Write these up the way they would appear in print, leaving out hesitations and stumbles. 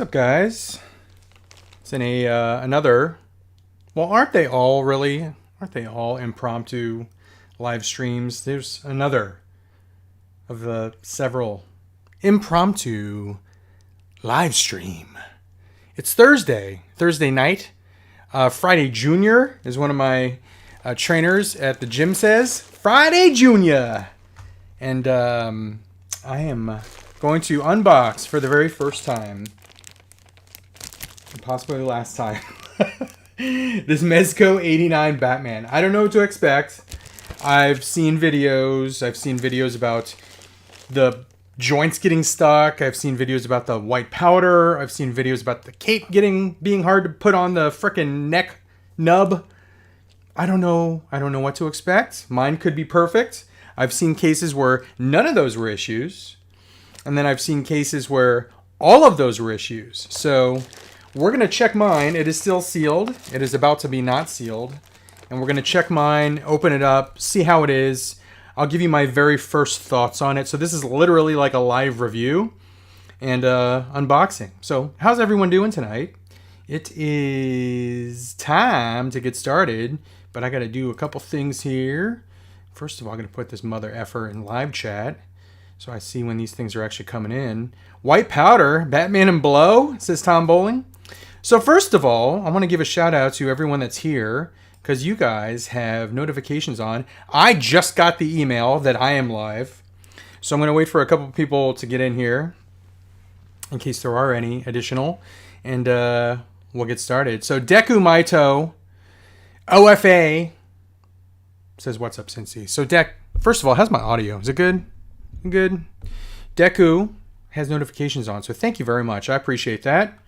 What's up, guys? It's in another. Well, aren't they all really? Aren't they all impromptu live streams? There's another of the several impromptu live stream. It's Thursday night. Friday Junior is one of my trainers at the gym says. Friday Junior! And I am going to unbox for the very first time, and possibly the last time, this Mezco 89 Batman. I don't know what to expect. I've seen videos about the joints getting stuck. I've seen videos about the white powder. I've seen videos about the cape being hard to put on the frickin' neck nub. I don't know what to expect. Mine could be perfect. I've seen cases where none of those were issues. And then I've seen cases where all of those were issues. So we're going to check mine. It is still sealed. It is about to be not sealed. And we're going to check mine, open it up, see how it is. I'll give you my very first thoughts on it. So this is literally like a live review and unboxing. So how's everyone doing tonight? It is time to get started. But I got to do a couple things here. First of all, I'm going to put this mother effer in live chat, so I see when these things are actually coming in. White powder, Batman and Blow, says Tom Bowling. So first of all, I want to give a shout out to everyone that's here, because you guys have notifications on. I just got the email that I am live, so I'm going to wait for a couple people to get in here, in case there are any additional, and we'll get started. So Deku Maito, OFA, says, what's up, Cincy? So, first of all, how's my audio? Is it good? Good. Deku has notifications on, so thank you very much. I appreciate that.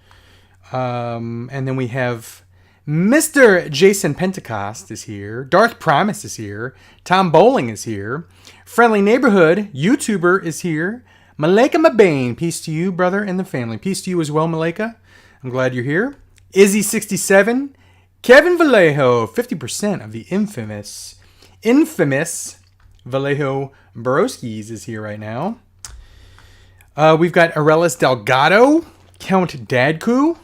And then we have Mr. Jason Pentecost is here. Darth Primus is here. Tom Bowling is here. Friendly Neighborhood YouTuber is here. Maleka Mabane, peace to you, brother, and the family. Peace to you as well, Maleka. I'm glad you're here. Izzy67. Kevin Vallejo, 50% of the infamous Vallejo Broskis is here right now. We've got Arelis Delgado, Count Dadku.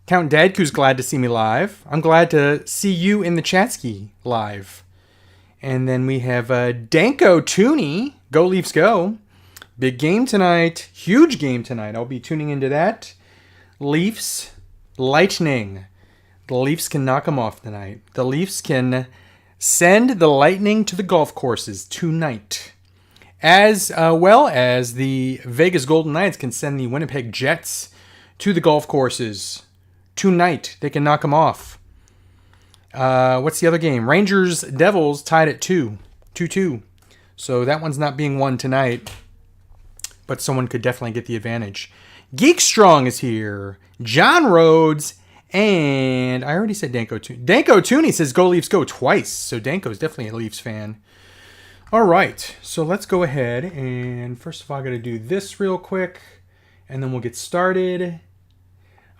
Count Dadku's glad to see me live. I'm glad to see you in the Chatski live. And then we have Danko Tooney, Go Leafs Go. Big game tonight, huge game tonight. I'll be tuning into that. Leafs, Lightning. The Leafs can knock them off tonight. The Leafs can send the Lightning to the golf courses tonight. As well as the Vegas Golden Knights can send the Winnipeg Jets to the golf courses tonight. They can knock them off. What's the other game? Rangers Devils tied at 2-2. So that one's not being won tonight. But someone could definitely get the advantage. Geek Strong is here. John Rhodes. And I already said Danko Tooney. Danko Tooney says Go Leafs Go twice. So Danko's definitely a Leafs fan. All right. So let's go ahead. And first of all, I got to do this real quick. And then we'll get started.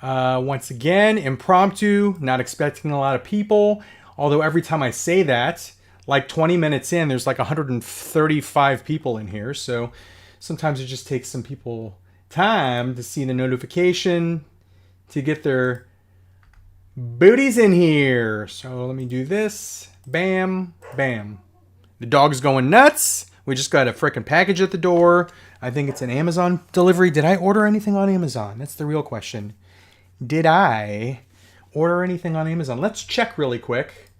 Once again, impromptu. Not expecting a lot of people. Although every time I say that, like 20 minutes in, there's like 135 people in here. So sometimes it just takes some people time to see the notification, to get their booties in here. So let me do this. Bam, bam. The dog's going nuts. We just got a freaking package at the door. I think it's an Amazon delivery. Did I order anything on Amazon? That's the real question. Did I order anything on Amazon? Let's check really quick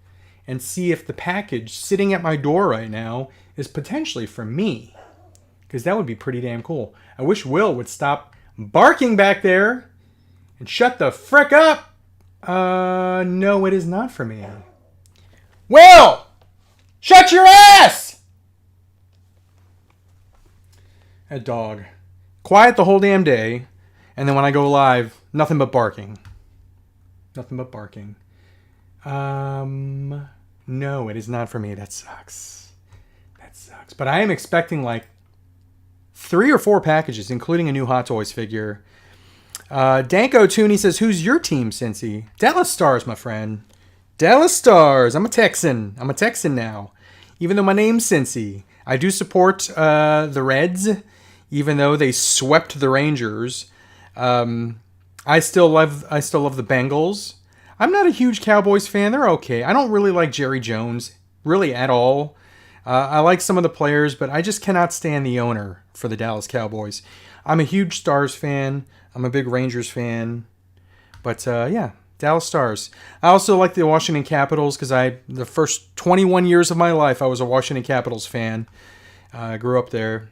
and see if the package sitting at my door right now is potentially for me. Because that would be pretty damn cool. I wish Will would stop barking back there and shut the frick up. No, it is not for me. Will! Shut your ass! A dog. Quiet the whole damn day. And then when I go live, nothing but barking. Nothing but barking. No, it is not for me. That sucks. That sucks. But I am expecting like 3 or 4 packages, including a new Hot Toys figure. Danko Tooney says, who's your team, Cincy? Dallas Stars, my friend. Dallas Stars. I'm a Texan. I'm a Texan now. Even though my name's Cincy. I do support the Reds, even though they swept the Rangers. I still love the Bengals. I'm not a huge Cowboys fan. They're okay. I don't really like Jerry Jones really at all. I like some of the players, but I just cannot stand the owner for the Dallas Cowboys. I'm a huge Stars fan. I'm a big Rangers fan. But yeah, Dallas Stars. I also like the Washington Capitals because the first 21 years of my life I was a Washington Capitals fan. I grew up there.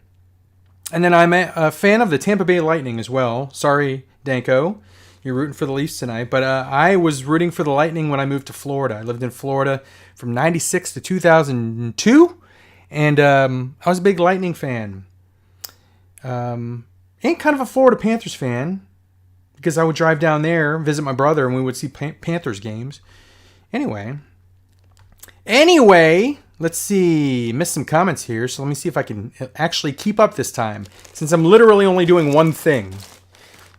And then I'm a fan of the Tampa Bay Lightning as well. Sorry, Danko, you're rooting for the Leafs tonight. But I was rooting for the Lightning when I moved to Florida. I lived in Florida from 96 to 2002. And I was a big Lightning fan. Ain't kind of a Florida Panthers fan because I would drive down there, visit my brother, and we would see Panthers games. Anyway, let's see. Missed some comments here, so let me see if I can actually keep up this time. Since I'm literally only doing one thing.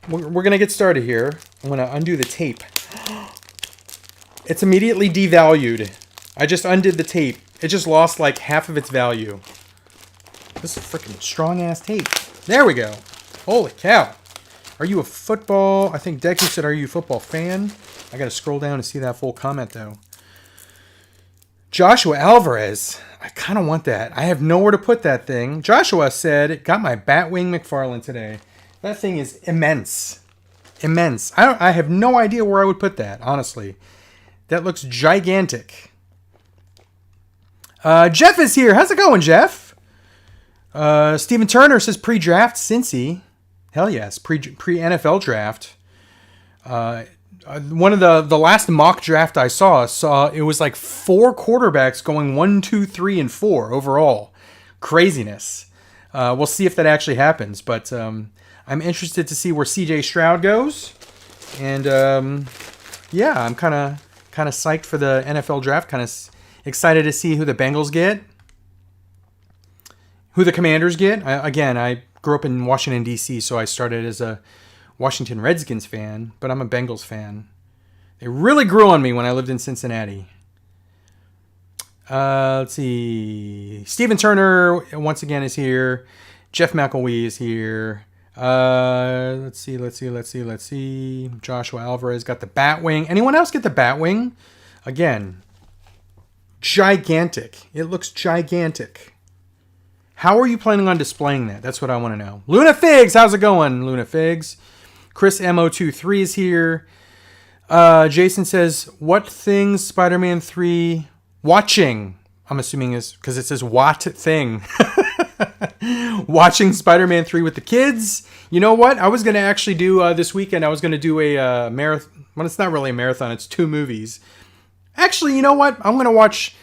We're going to get started here. I'm going to undo the tape. It's immediately devalued. I just undid the tape. It just lost like half of its value. This is freaking strong-ass tape. There we go. Holy cow. Are you a football... I think Deku said, are you a football fan? I got to scroll down to see that full comment, though. Joshua Alvarez. I kind of want that. I have nowhere to put that thing. Joshua said, got my Batwing McFarlane today. That thing is immense. Immense. I have no idea where I would put that, honestly. That looks gigantic. Jeff is here. How's it going, Jeff? Steven Turner says pre-draft Cincy. Hell yes. Pre-NFL draft. One of the last mock draft I saw it was like 4 quarterbacks going 1, 2, 3, and 4 overall. Craziness. We'll see if that actually happens, but I'm interested to see where CJ Stroud goes. And yeah, I'm kind of psyched for the NFL draft. Kind of excited to see who the Bengals get, who the Commanders get. I grew up in Washington, D.C., so I started as a Washington Redskins fan, but I'm a Bengals fan. They really grew on me when I lived in Cincinnati. Let's see. Steven Turner, once again, is here. Jeff McElwee is here. Let's see. Joshua Alvarez got the Batwing. Anyone else get the Batwing? Again, gigantic. It looks gigantic. How are you planning on displaying that? That's what I want to know. Luna Figs, how's it going, Luna Figs? Chris MO23 is here. Jason says, what things Spider-Man 3 watching? I'm assuming is because it says what thing. Watching Spider-Man 3 with the kids. You know what? I was going to actually do this weekend. I was going to do a marathon. Well, it's not really a marathon. It's 2 movies. Actually, you know what? I'm going to watch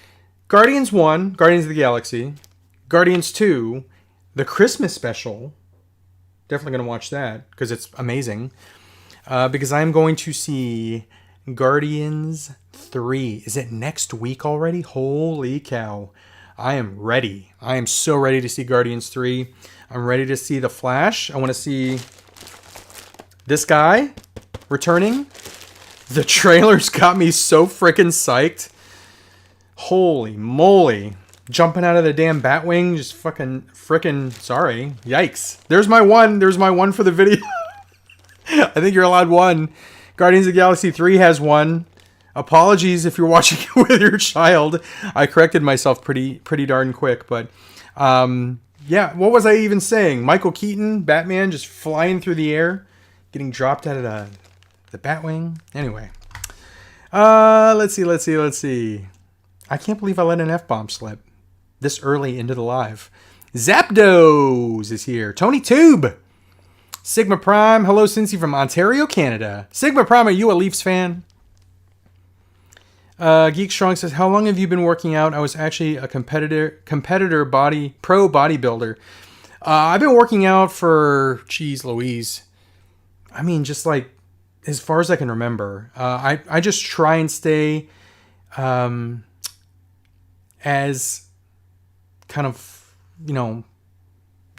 Guardians 1, Guardians of the Galaxy. Guardians 2, the Christmas special. Definitely going to watch that because it's amazing. Because I'm going to see Guardians 3. Is it next week already? Holy cow. I am ready. I am so ready to see Guardians 3. I'm ready to see The Flash. I want to see this guy returning. The trailers got me so freaking psyched. Holy moly. Jumping out of the damn Batwing, just frickin' sorry. Yikes. There's my one for the video. I think you're allowed 1. Guardians of the Galaxy 3 has 1. Apologies if you're watching it with your child. I corrected myself pretty darn quick, but yeah, what was I even saying? Michael Keaton, Batman, just flying through the air, getting dropped out of the Batwing. Anyway. Let's see. I can't believe I let an F-bomb slip this early into the live. Zapdos is here. Tony Tube. Sigma Prime. Hello, Cincy from Ontario, Canada. Sigma Prime, are you a Leafs fan? Geek Strong says, how long have you been working out? I was actually a competitor pro bodybuilder. I've been working out for, geez Louise. I mean, just like as far as I can remember. I just try and stay as kind of,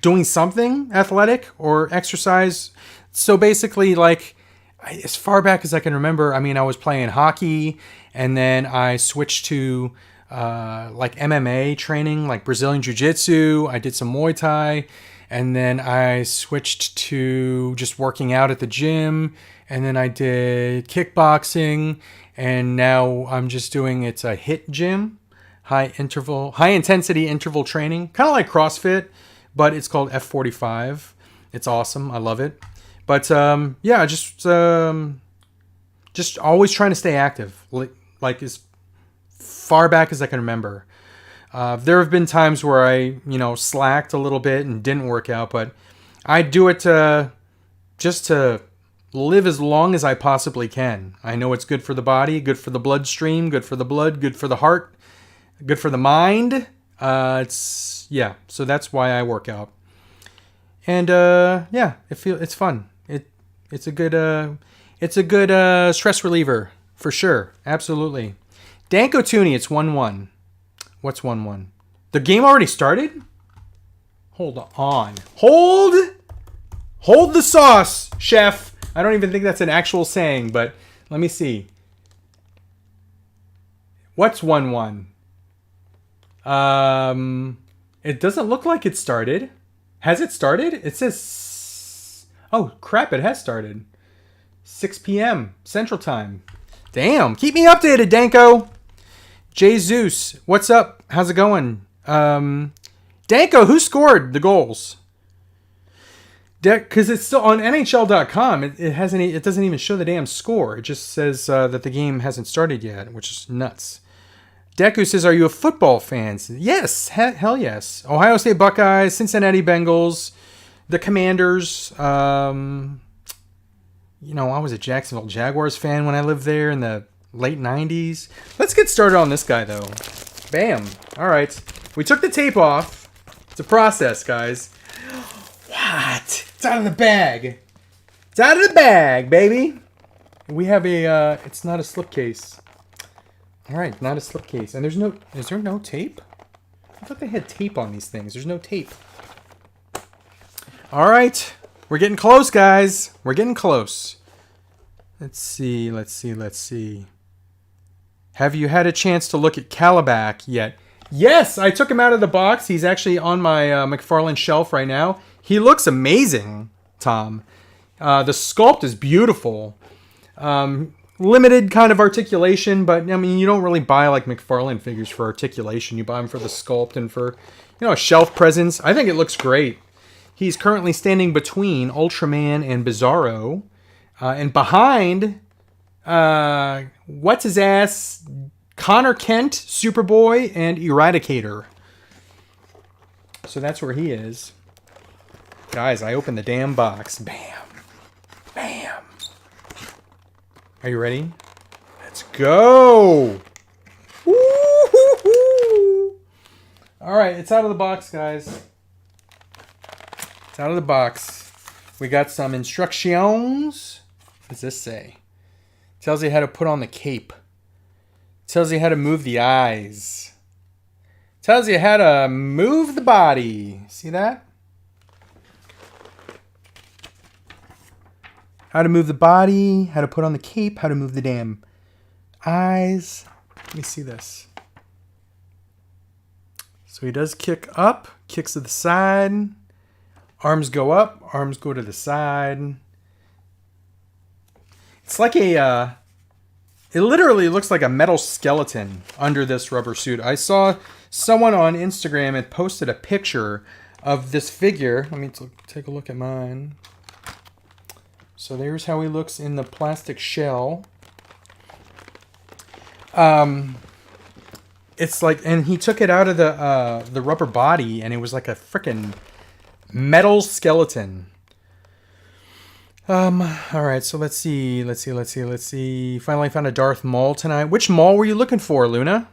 doing something athletic or exercise. So basically, like, as far back as I can remember, I mean, I was playing hockey, and then I switched to like MMA training, like Brazilian Jiu-Jitsu. I did some Muay Thai, And then I switched to just working out at the gym. And then I did kickboxing. And now I'm just doing, it's a HIIT gym, high intensity interval training, kind of like CrossFit, but it's called F45. It's awesome. I love it. But yeah, just always trying to stay active, like as far back as I can remember. There have been times where I, slacked a little bit and didn't work out, but I do it just to live as long as I possibly can. I know it's good for the body, good for the bloodstream, good for the blood, good for the heart, good for the mind. So that's why I work out. And it's fun. It's a good stress reliever for sure. Absolutely. Danko Tooney, it's 1-1. What's 1-1? The game already started? Hold on. Hold the sauce, chef. I don't even think that's an actual saying, but let me see. What's 1-1? It doesn't look like it started. Has it started? It says... Oh, crap, it has started. 6 p.m. Central Time. Damn, keep me updated, Danko. Jesus, what's up? How's it going? Danko, who scored the goals? Because it's still on NHL.com. It doesn't even show the damn score. It just says that the game hasn't started yet, which is nuts. Deku says, are you a football fan? Yes, hell yes. Ohio State Buckeyes, Cincinnati Bengals, the Commanders. I was a Jacksonville Jaguars fan when I lived there in the late 90s. Let's get started on this guy, though. Bam. All right. We took the tape off. It's a process, guys. What? It's out of the bag. It's out of the bag, baby. We have it's not a slipcase. All right, not a slipcase. And is there no tape? I thought they had tape on these things. There's no tape. All right. We're getting close, guys. We're getting close. Let's see. Have you had a chance to look at Calabac yet? Yes, I took him out of the box. He's actually on my McFarlane shelf right now. He looks amazing, Tom. The sculpt is beautiful. Limited kind of articulation, but I mean, you don't really buy like McFarlane figures for articulation. You buy them for the sculpt and for, shelf presence. I think it looks great. He's currently standing between Ultraman and Bizarro. And behind, what's his ass? Connor Kent, Superboy, and Eradicator. So that's where he is. Guys, I opened the damn box. Bam. Bam. Are you ready? Let's go. Woo-hoo-hoo. All right, it's out of the box, guys. It's out of the box. We got some instructions. What does this say? Tells you how to put on the cape. Tells you how to move the eyes. Tells you how to move the body. See that? How to move the body, how to put on the cape, how to move the damn eyes. Let me see this. So he does kick up, kicks to the side. Arms go up, arms go to the side. It's like it literally looks like a metal skeleton under this rubber suit. I saw someone on Instagram had posted a picture of this figure. Let me take a look at mine. So there's how he looks in the plastic shell. It's like, and he took it out of the rubber body, and it was like a freaking metal skeleton. All right, so let's see. Finally found a Darth Maul tonight. Which Maul were you looking for, Luna?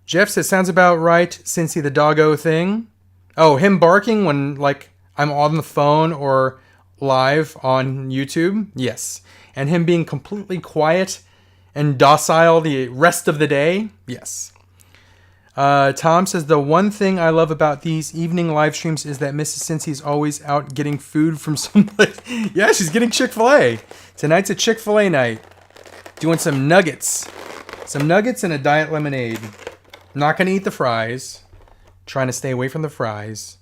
Jeff says, sounds about right, Cincy the doggo thing. Oh, him barking when, like, I'm on the phone or live on YouTube? Yes. And him being completely quiet and docile the rest of the day? Yes. Tom says, the one thing I love about these evening live streams is that Mrs. Cincy's always out getting food from someplace. Yeah, she's getting Chick-fil-A. Tonight's a Chick-fil-A night. Doing some nuggets. Some nuggets and a diet lemonade. Not going to eat the fries. Trying to stay away from the fries.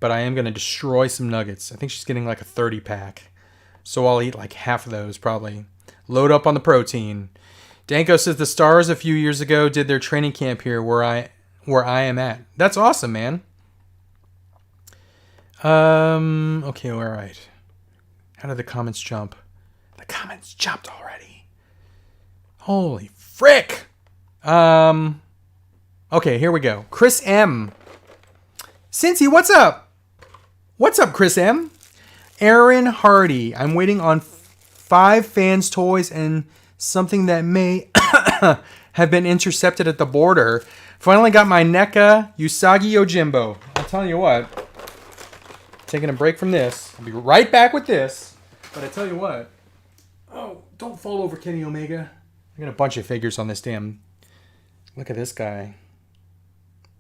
but I am going to destroy some nuggets. I think she's getting like a 30 pack. So I'll eat like half of those probably. Load up on the protein. Danko says the Stars a few years ago did their training camp here where I am at. That's awesome, man. Okay, all right. How did the comments jump? The comments jumped already. Holy frick. Okay, here we go. Chris M. Cincy, what's up? What's up, Chris M? Aaron Hardy. I'm waiting on 5 fans' toys and something that may have been intercepted at the border. Finally got my NECA Usagi Yojimbo. I'll tell you what. Taking a break from this. I'll be right back with this. But I tell you what. Oh, don't fall over, Kenny Omega. I got a bunch of figures on this damn. Look at this guy.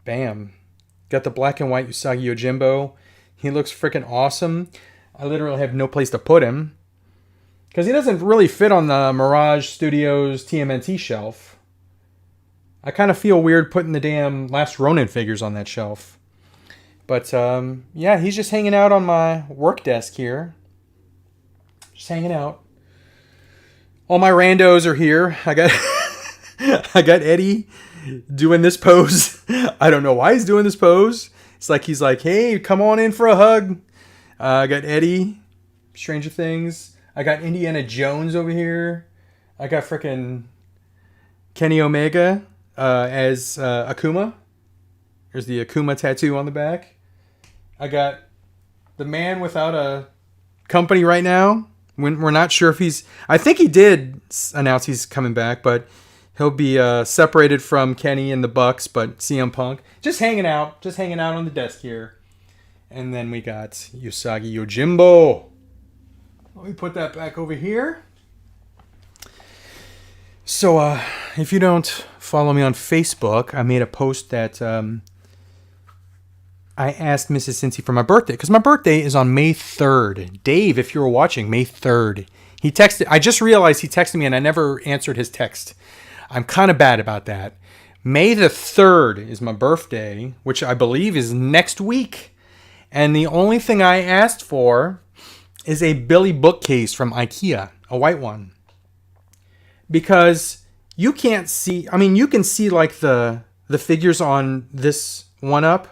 Bam. Got the black and white Usagi Yojimbo. He looks freaking awesome. I literally have no place to put him. Because he doesn't really fit on the Mirage Studios TMNT shelf. I kind of feel weird putting the damn Last Ronin figures on that shelf. But, yeah, he's just hanging out on my work desk here. Just hanging out. All my randos are here. I got I got Eddie doing this pose. I don't know why he's doing this pose. It's like he's like, hey, come on in for a hug. I got Eddie, Stranger Things. I got Indiana Jones over here. I got frickin' Kenny Omega as Akuma. There's the Akuma tattoo on the back. I got the man without a company right now. We're not sure if he's... I think he did announce he's coming back, but he'll be separated from Kenny and the Bucks, but CM Punk. Just hanging out on the desk here. And then we got Usagi Yojimbo. Let me put that back over here. So, if you don't follow me on Facebook, I made a post that I asked Mrs. Cincy for my birthday, because my birthday is on May 3rd. Dave, if you were watching, May 3rd. He texted, I just realized he texted me and I never answered his text. I'm kind of bad about that. May the 3rd is my birthday, which I believe is next week. And the only thing I asked for is a Billy bookcase from IKEA, a white one. Because you can't see, I mean, you can see like the figures on this one up.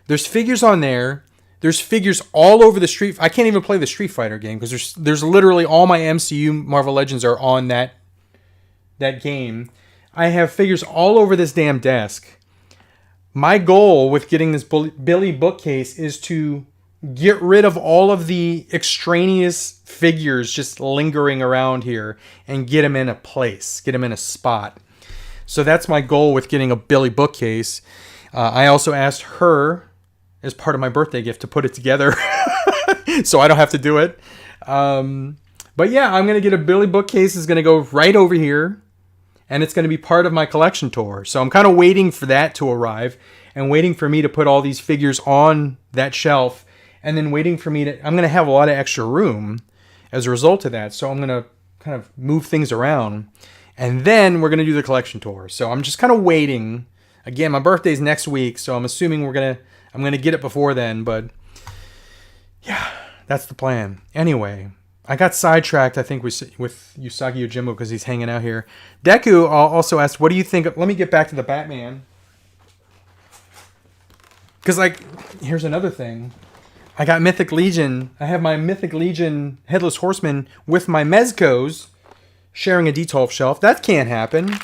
There's figures on there. There's figures all over the Street. I can't even play the Street Fighter game because there's literally all my MCU Marvel Legends are on that game. I have figures all over this damn desk. My goal with getting this Billy bookcase is to get rid of all of the extraneous figures just lingering around here and get them in a place, get them in a spot. So that's my goal with getting a Billy bookcase. I also asked her as part of my birthday gift to put it together so I don't have to do it. But yeah, I'm going to get a Billy bookcase. It's going to go right over here and it's going to be part of my collection tour. So I'm kind of waiting for that to arrive and waiting for me to put all these figures on that shelf and then waiting for me to, I'm going to have a lot of extra room as a result of that. So I'm going to kind of move things around and then we're going to do the collection tour. So I'm just kind of waiting. Again, my birthday's next week, so I'm assuming I'm gonna get it before then, but yeah, that's the plan. Anyway, I got sidetracked, I think, with Usagi Yojimbo because he's hanging out here. Deku also asked, what do you think? Let me get back to the Batman. Because, like, here's another thing. I got Mythic Legion. I have my Mythic Legion Headless Horseman with my Mezcos sharing a D12 shelf. That can't happen.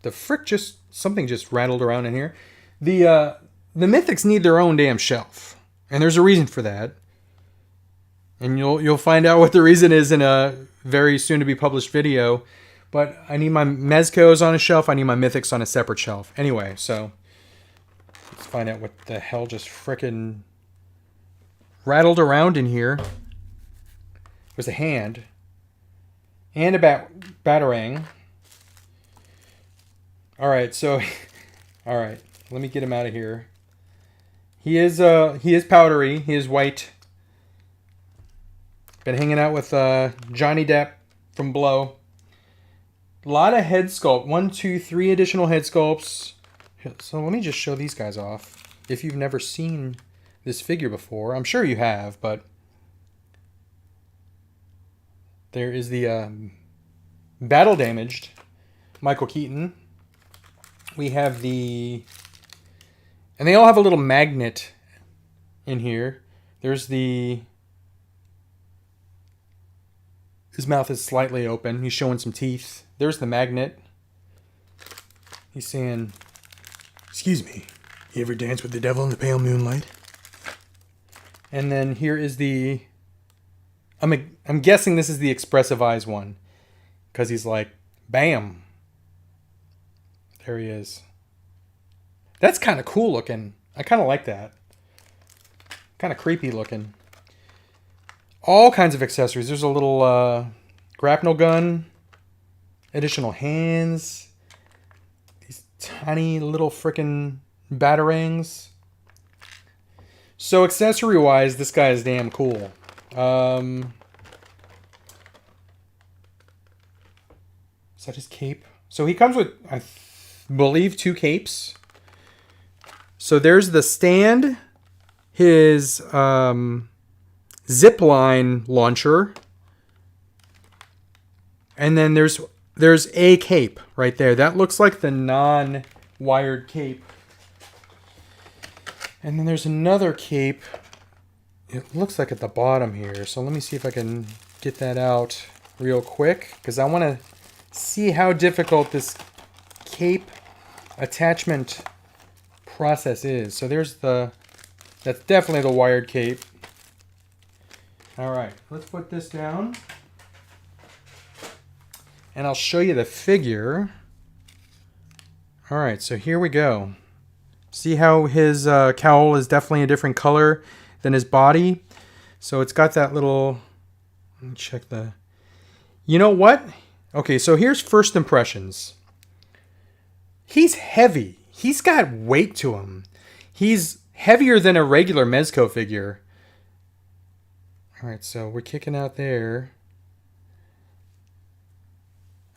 The frick something just rattled around in here. The Mythics need their own damn shelf. And there's a reason for that. And you'll find out what the reason is in a very soon to be published video. But I need my Mezcos on a shelf. I need my Mythics on a separate shelf. Anyway, so let's find out what the hell just frickin' rattled around in here. It was a hand. And a batarang. Alright, so alright, let me get him out of here. He is powdery, he is white. Been hanging out with Johnny Depp from Blow. A lot of head sculpt. 1, 2, 3 additional head sculpts. So let me just show these guys off. If you've never seen this figure before. I'm sure you have, but there is the battle damaged Michael Keaton. We have the, and they all have a little magnet in here. There's the, his mouth is slightly open. He's showing some teeth. There's the magnet. He's saying, "Excuse me, you ever dance with the devil in the pale moonlight?" And then here is the, I'm guessing this is the expressive eyes one, because he's like, bam. There he is. That's kind of cool looking. I kind of like that. Kind of creepy looking. All kinds of accessories. There's a little grapnel gun, additional hands, these tiny little freaking batarangs. So accessory wise, this guy is damn cool. Is that his cape? So he comes with, I believe, 2 capes. So there's the stand, his zip line launcher, and then there's a cape right there. That looks like the non-wired cape. And then there's another cape. It looks like at the bottom here. So let me see if I can get that out real quick, because I want to see how difficult this cape attachment process is. So there's that's definitely the wired cape. All right, let's put this down. And I'll show you the figure. All right, so here we go. See how his cowl is definitely a different color than his body. So it's got that little, let me check the, you know what? Okay, so here's first impressions. He's heavy. He's got weight to him. He's heavier than a regular Mezco figure. All right, so we're kicking out there.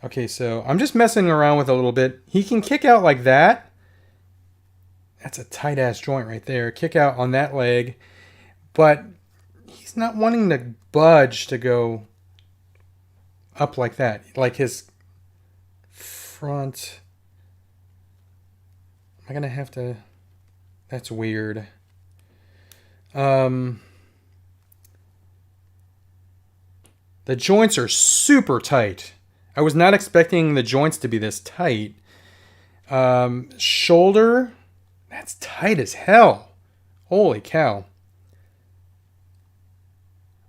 Okay, so I'm just messing around with a little bit. He can kick out like that. That's a tight ass joint right there. Kick out on that leg. But he's not wanting to budge to go up like that. Like his front. Am I going to have to? That's weird. The joints are super tight. I was not expecting the joints to be this tight. Shoulder, that's tight as hell. Holy cow.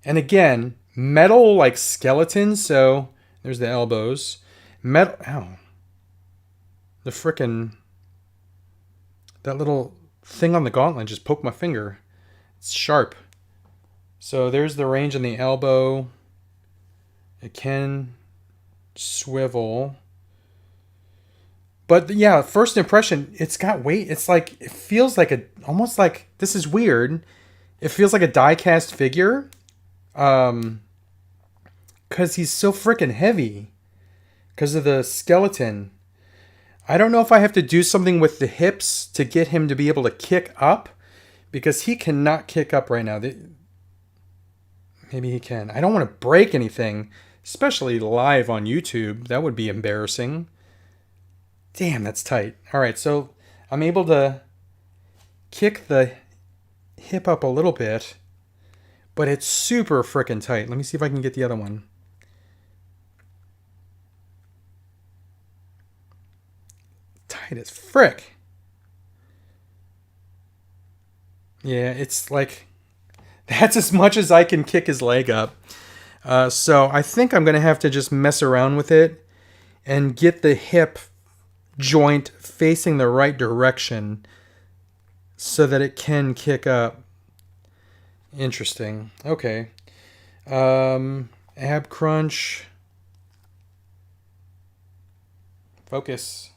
And again, metal like skeleton. So there's the elbows. Metal, ow. The frickin', that little thing on the gauntlet just poked my finger. It's sharp. So there's the range on the elbow. It can swivel. But yeah, first impression, it's got weight. It's like, it feels like almost like, this is weird. It feels like a die-cast figure. Because he's so freaking heavy. Because of the skeleton. I don't know if I have to do something with the hips to get him to be able to kick up. Because he cannot kick up right now. Maybe he can. I don't want to break anything. Especially live on YouTube. That would be embarrassing. Damn, that's tight. All right, so I'm able to kick the hip up a little bit. But it's super freaking tight. Let me see if I can get the other one. Tight as frick. Yeah, it's like, that's as much as I can kick his leg up. So I think I'm going to have to just mess around with it and get the hip joint facing the right direction so that it can kick up. Interesting. Okay. Ab crunch. Focus.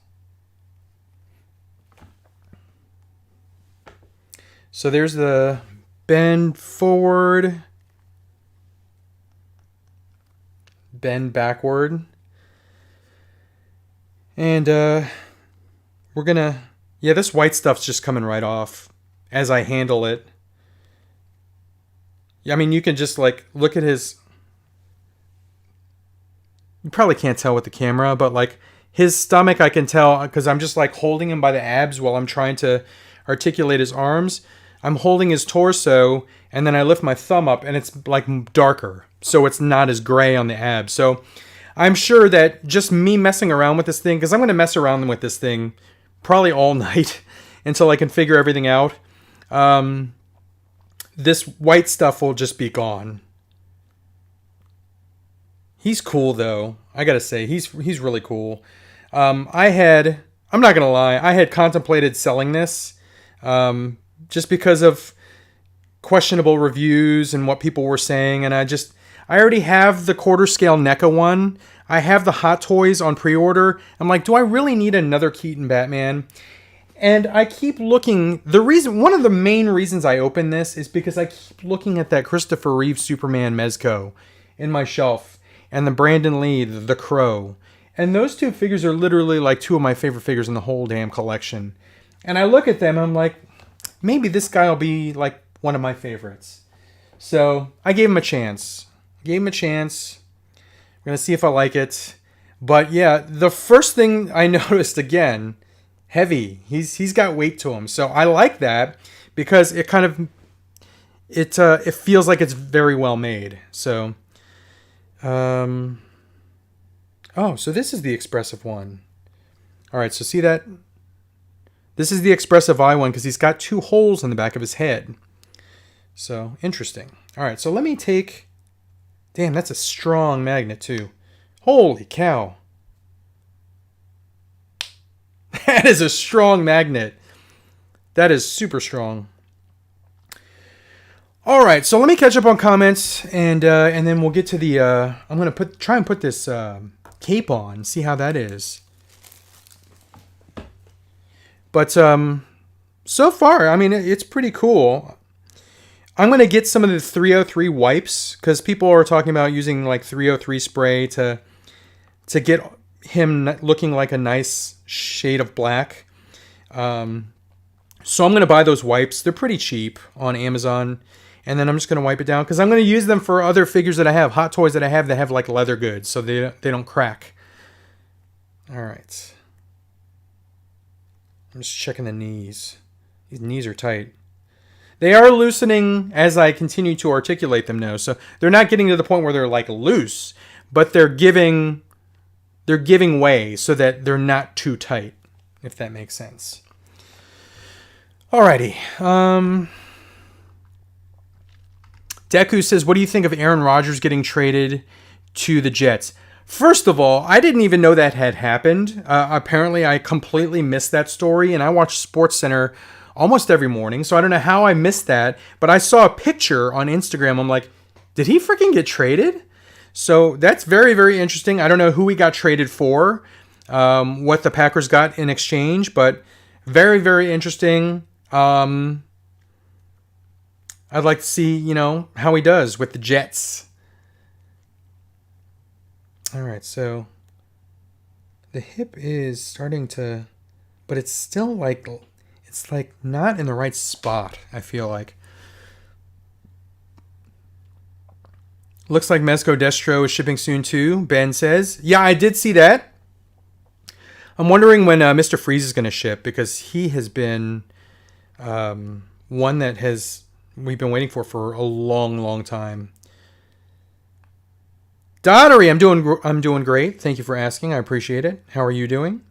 So there's the bend forward. Bend backward. And we're gonna, yeah, this white stuff's just coming right off as I handle it. I mean, you can just like look at his. You probably can't tell with the camera, but like his stomach, I can tell because I'm just like holding him by the abs while I'm trying to articulate his arms. I'm holding his torso, and then I lift my thumb up, and it's like darker, so it's not as gray on the abs. So I'm sure that just me messing around with this thing, because I'm going to mess around with this thing probably all night until I can figure everything out. This white stuff will just be gone. He's cool though. I gotta say, he's really cool. I'm not gonna lie, I had contemplated selling this, just because of questionable reviews and what people were saying, and I already have the quarter scale NECA one. I have the Hot Toys on pre-order. I'm like, do I really need another Keaton Batman? And I keep looking. One of the main reasons I open this is because I keep looking at that Christopher Reeve Superman Mezco in my shelf, and the Brandon Lee, the Crow. And those two figures are literally like two of my favorite figures in the whole damn collection. And I look at them, and I'm like, maybe this guy will be like one of my favorites. So I gave him a chance. I'm going to see if I like it. But yeah, the first thing I noticed, again, heavy. He's got weight to him. So I like that because it kind of, it feels like it's very well made. So, oh, so this is the expressive one. All right, so see that? This is the expressive eye one because he's got two holes in the back of his head. So, interesting. All right, so let me take... Damn, that's a strong magnet, too. Holy cow. That is a strong magnet. That is super strong. All right, so let me catch up on comments, and then we'll get to the... I'm going to try and put this cape on, see how that is. But so far, I mean, it's pretty cool. I'm going to get some of the 303 wipes because people are talking about using like 303 spray to get him looking like a nice shade of black. So I'm going to buy those wipes. They're pretty cheap on Amazon. And then I'm just going to wipe it down because I'm going to use them for other figures that I have, Hot Toys that I have that have like leather goods so they don't crack. All right. I'm just checking the knees. These knees are tight. They are loosening as I continue to articulate them now. So they're not getting to the point where they're like loose, but they're giving way so that they're not too tight, if that makes sense. Alrighty. Deku says, what do you think of Aaron Rodgers getting traded to the Jets? First of all, I didn't even know that had happened. Apparently, I completely missed that story, and I watch SportsCenter almost every morning, so I don't know how I missed that, but I saw a picture on Instagram. I'm like, did he freaking get traded? So that's very, very interesting. I don't know who he got traded for, what the Packers got in exchange, but very, very interesting. I'd like to see, how he does with the Jets. All right, so the hip is starting to, but it's still like, it's like not in the right spot, I feel like. Looks like Mezco Destro is shipping soon too, Ben says. Yeah, I did see that. I'm wondering when Mr. Freeze is going to ship because he has been one that we've been waiting for a long, long time. Dottery, I'm doing great. Thank you for asking. I appreciate it. How are you doing?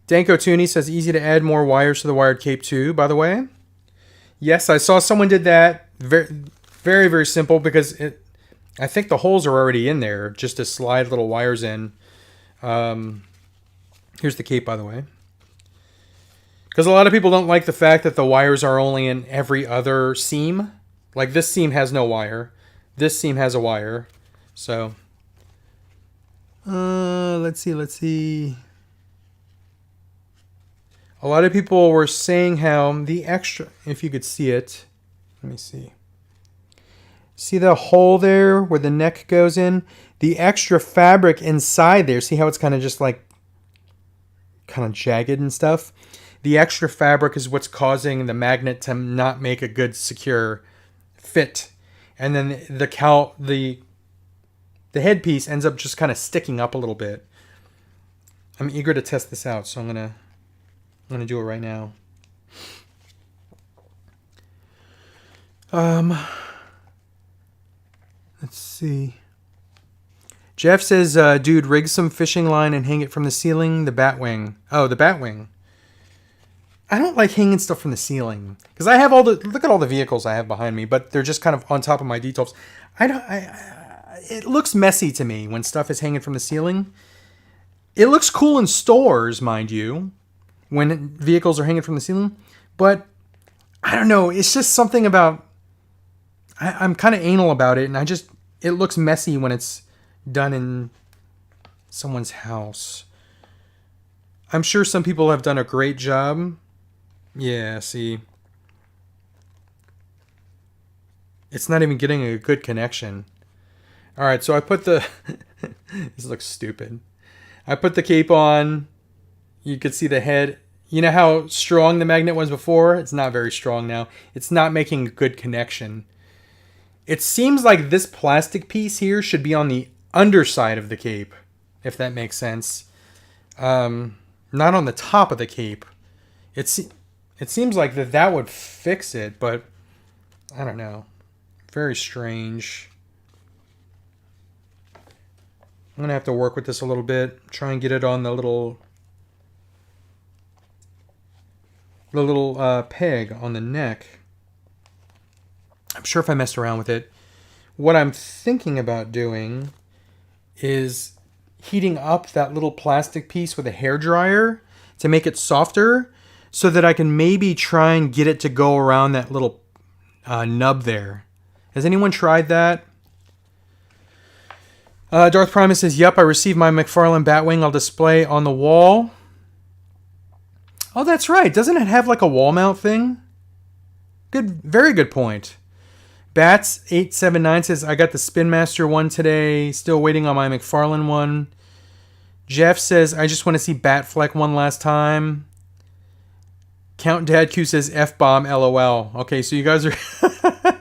Danko Tooney says easy to add more wires to the wired cape too, by the way. Yes, I saw someone did that. Very, very, very simple because I think the holes are already in there just to slide little wires in. Here's the cape, by the way. Because a lot of people don't like the fact that the wires are only in every other seam. Like this seam has no wire. This seam has a wire. So, let's see. A lot of people were saying how the extra, if you could see it, let me see. See the hole there where the neck goes in? The extra fabric inside there, see how it's kind of just like, kind of jagged and stuff? The extra fabric is what's causing the magnet to not make a good secure fit. and then the headpiece ends up just kind of sticking up a little bit. I'm eager to test this out, so I'm gonna do it right now. Let's see. Jeff says, dude, rig some fishing line and hang it from the ceiling. The Batwing. Oh, the Batwing. I don't like hanging stuff from the ceiling because I have look at all the vehicles I have behind me, but they're just kind of on top of my details. It looks messy to me when stuff is hanging from the ceiling. It looks cool in stores, mind you, when vehicles are hanging from the ceiling, but I don't know. It's just something about, I'm kind of anal about it, and it looks messy when it's done in someone's house. I'm sure some people have done a great job. Yeah, see. It's not even getting a good connection. All right, so I put the... This looks stupid. I put the cape on. You could see the head. You know how strong the magnet was before? It's not very strong now. It's not making a good connection. It seems like this plastic piece here should be on the underside of the cape, if that makes sense. Not on the top of the cape. It seems like that would fix it, but I don't know. Very strange. I'm going to have to work with this a little bit. Try and get it on the little peg on the neck. I'm sure if I messed around with it. What I'm thinking about doing is heating up that little plastic piece with a hairdryer to make it softer so that I can maybe try and get it to go around that little nub there. Has anyone tried that? Darth Primus says, yep, I received my McFarlane Batwing. I'll display on the wall. Oh, that's right. Doesn't it have like a wall mount thing? Good, very good point. Bats879 says, I got the Spin Master one today. Still waiting on my McFarlane one. Jeff says, I just want to see Batfleck one last time. Count Dad Q says, F-bomb, LOL. Okay, so you guys are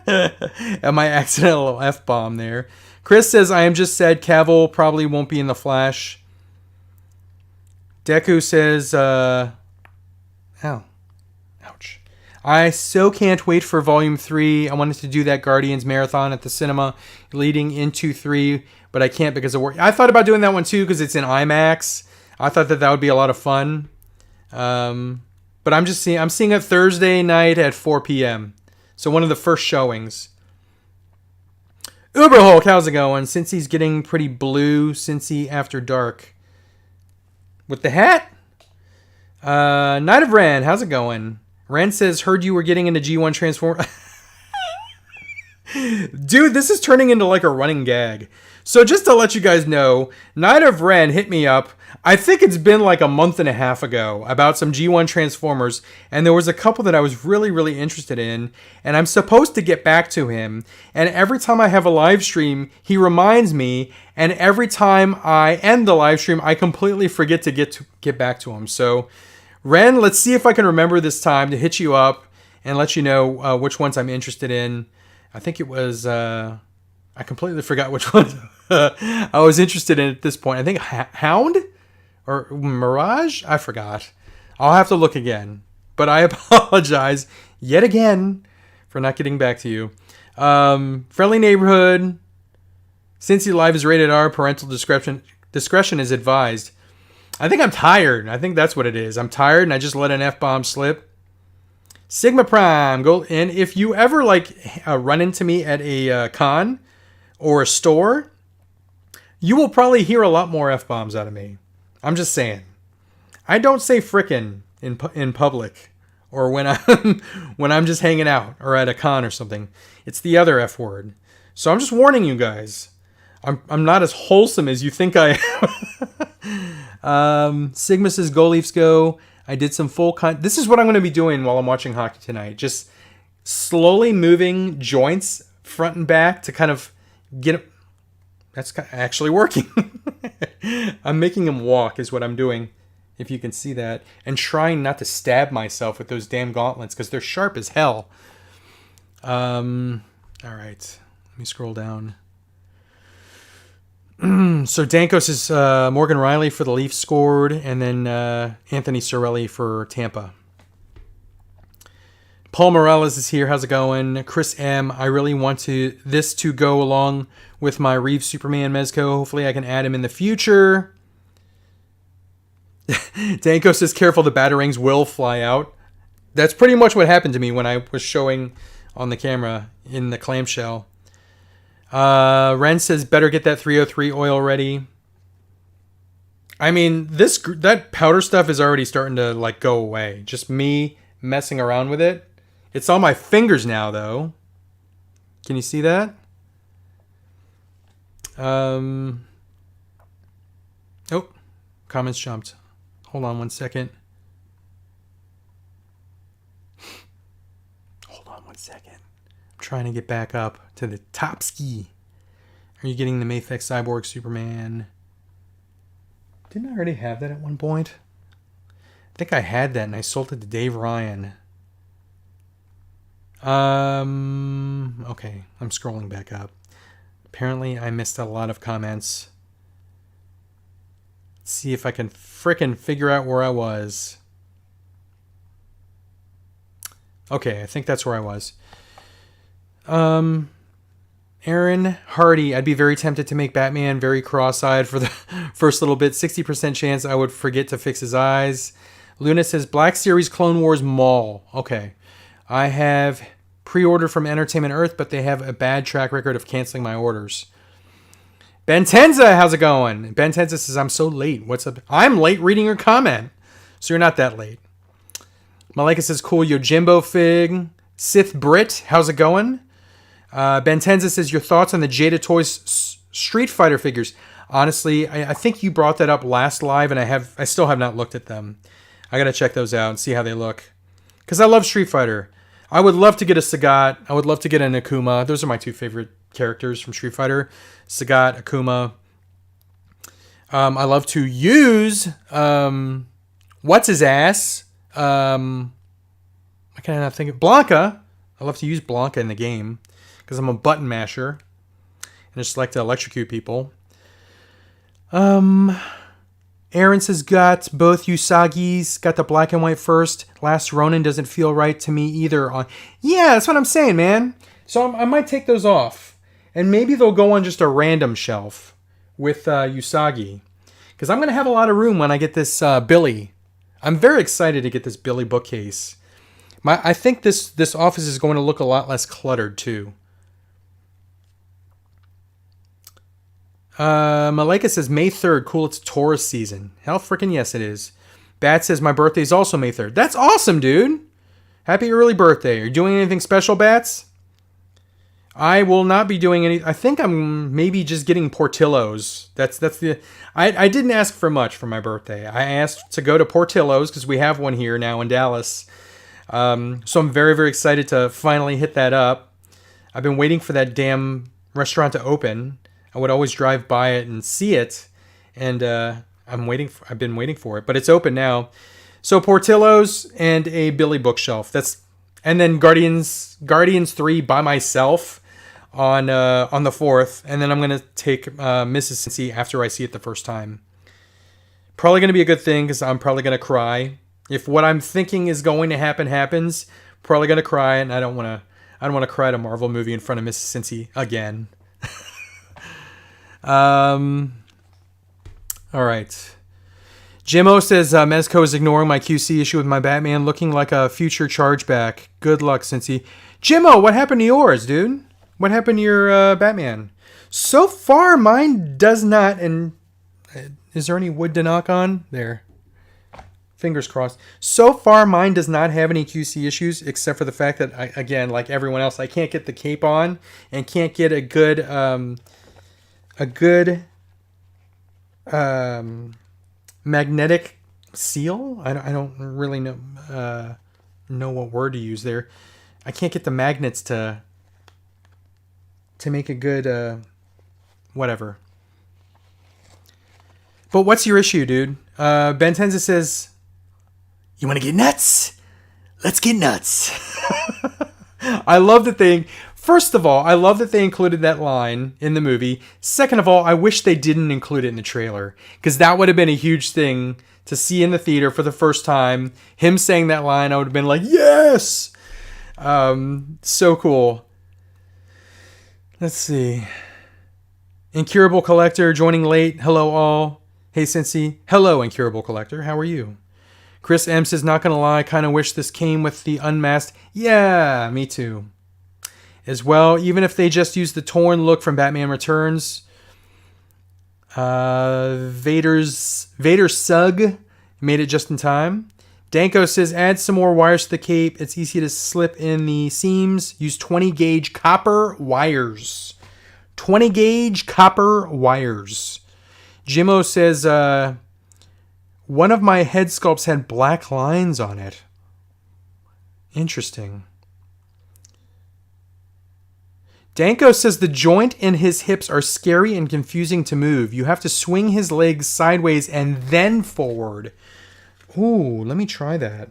at my accidental F-bomb there. Chris says, I am just sad Cavill probably won't be in the Flash. Deku says, ouch. I so can't wait for Volume 3. I wanted to do that Guardians Marathon at the cinema leading into 3, but I can't because of work. I thought about doing that one too because it's in IMAX. I thought that would be a lot of fun. But I'm seeing it Thursday night at 4 p.m. So one of the first showings. Uberhulk, how's it going? Cincy's getting pretty blue. Cincy After Dark. With the hat? Night of Ren, how's it going? Ren says, heard you were getting into G1 Transform. Dude, this is turning into like a running gag. So just to let you guys know, Night of Ren hit me up. I think it's been like a month and a half ago about some G1 Transformers. And there was a couple that I was really, really interested in. And I'm supposed to get back to him. And every time I have a live stream, he reminds me. And every time I end the live stream, I completely forget to get back to him. So, Ren, let's see if I can remember this time to hit you up and let you know which ones I'm interested in. I think it was... I completely forgot which one I was interested in at this point. I think Hound or Mirage? I forgot. I'll have to look again. But I apologize yet again for not getting back to you. Friendly Neighborhood. Cincy Live is rated R. Parental discretion is advised. I think I'm tired. I think that's what it is. I'm tired and I just let an F-bomb slip. Sigma Prime. Go. And if you ever run into me at a con or a store, you will probably hear a lot more F-bombs out of me. I'm just saying. I don't say frickin' in public or when I'm just hanging out or at a con or something. It's the other F word. So I'm just warning you guys. I'm not as wholesome as you think I am. Sigma says, Go Leafs Go. I did some this is what I'm going to be doing while I'm watching hockey tonight. Just slowly moving joints front and back to kind of get... That's actually working. I'm making him walk is what I'm doing, if you can see that. And trying not to stab myself with those damn gauntlets because they're sharp as hell. All right. Let me scroll down. So Dankos is Morgan Riley for the Leafs scored, and then Anthony Cirelli for Tampa. Paul Morales is here. How's it going? Chris M. I really want this to go along with my Reeves Superman Mezco. Hopefully I can add him in the future. Danko says, careful, the batarangs will fly out. That's pretty much what happened to me when I was showing on the camera in the clamshell. Ren says, better get that 303 oil ready. I mean, that powder stuff is already starting to like go away. Just me messing around with it. It's on my fingers now, though. Can you see that? Oh, comments jumped. Hold on 1 second. Hold on 1 second. I'm trying to get back up to the top ski. Are you getting the Mayfix Cyborg Superman? Didn't I already have that at one point? I think I had that and I sold it to Dave Ryan. Okay, I'm scrolling back up. Apparently I missed a lot of comments. Let's see if I can frickin' figure out where I was. Okay, I think that's where I was. Aaron Hardy, I'd be very tempted to make Batman very cross-eyed for the first little bit. 60% chance I would forget to fix his eyes. Luna says, Black Series Clone Wars Mall. Okay. I have pre-ordered from Entertainment Earth, but they have a bad track record of canceling my orders. Ben Tenza, how's it going? Ben Tenza says, I'm so late. What's up? I'm late reading your comment. So you're not that late. Malika says, cool. Yojimbo Fig. Sith Brit, how's it going? Ben Tenza says, your thoughts on the Jada Toys Street Fighter figures. Honestly, I think you brought that up last live, and I still have not looked at them. I got to check those out and see how they look. Because I love Street Fighter. I would love to get a Sagat. I would love to get an Akuma. Those are my two favorite characters from Street Fighter. Sagat, Akuma. I love to use what's his ass? I cannot think of Blanca. I love to use Blanca in the game because I'm a button masher and I just like to electrocute people. Aaron says, got both Usagi's, got the black and white first. Last Ronin doesn't feel right to me either. Yeah, that's what I'm saying, man. So I might take those off. And maybe they'll go on just a random shelf with Usagi. Because I'm going to have a lot of room when I get this Billy. I'm very excited to get this Billy bookcase. I think this office is going to look a lot less cluttered, too. Malika says, May 3rd. Cool, it's Taurus season. Hell freaking yes, it is. Bat says, my birthday is also May 3rd. That's awesome, dude. Happy early birthday. Are you doing anything special, Bats? I will not be doing any. I think I'm maybe just getting Portillo's. That's the. I didn't ask for much for my birthday. I asked to go to Portillo's because we have one here now in Dallas. So I'm very, very excited to finally hit that up. I've been waiting for that damn restaurant to open. I would always drive by it and see it, and I've been waiting for it, but it's open now. So Portillo's and a Billy bookshelf. And then Guardians 3 by myself on the 4th, and then I'm gonna take Mrs. Cincy after I see it the first time. Probably gonna be a good thing because I'm probably gonna cry if what I'm thinking is going to happen happens. Probably gonna cry, and I don't want to cry at a Marvel movie in front of Mrs. Cincy again. All right. Jimmo says, Mezco is ignoring my QC issue with my Batman looking like a future chargeback. Good luck, Cincy. Jimmo, what happened to yours, dude? What happened to your Batman? So far, mine does not. And is there any wood to knock on? There. Fingers crossed. So far, mine does not have any QC issues, except for the fact that, again, like everyone else, I can't get the cape on and can't get a good magnetic seal. I don't really know what word to use there. I can't get the magnets to make a good whatever. But what's your issue, dude? Ben Tenza says, you want to get nuts? Let's get nuts. I love that they First of all, I love that they included that line in the movie. Second of all, I wish they didn't include it in the trailer, because that would have been a huge thing to see in the theater for the first time. Him saying that line, I would have been like, yes! So cool. Let's see. Incurable Collector joining late. Hello all. Hey Cincy. Hello Incurable Collector. How are you? Chris M says, not gonna lie, kind of wish this came with the unmasked. Yeah, me too. As well, even if they just use the torn look from Batman Returns. Vader's Sug made it just in time. Danko says, add some more wires to the cape. It's easy to slip in the seams. Use 20 gauge copper wires. 20 gauge copper wires. Jimmo says, one of my head sculpts had black lines on it. Interesting. Danko says the joint in his hips are scary and confusing to move. You have to swing his legs sideways and then forward. Ooh, let me try that.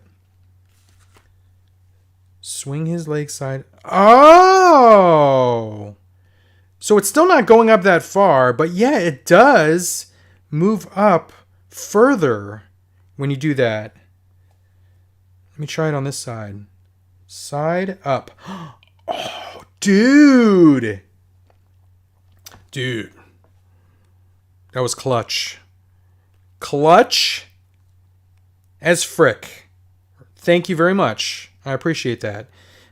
Swing his legs side. Oh! So it's still not going up that far, but yeah, it does move up further when you do that. Let me try it on this side. Side up. Oh, dude. Dude. That was clutch. Clutch as frick. Thank you very much. I appreciate that.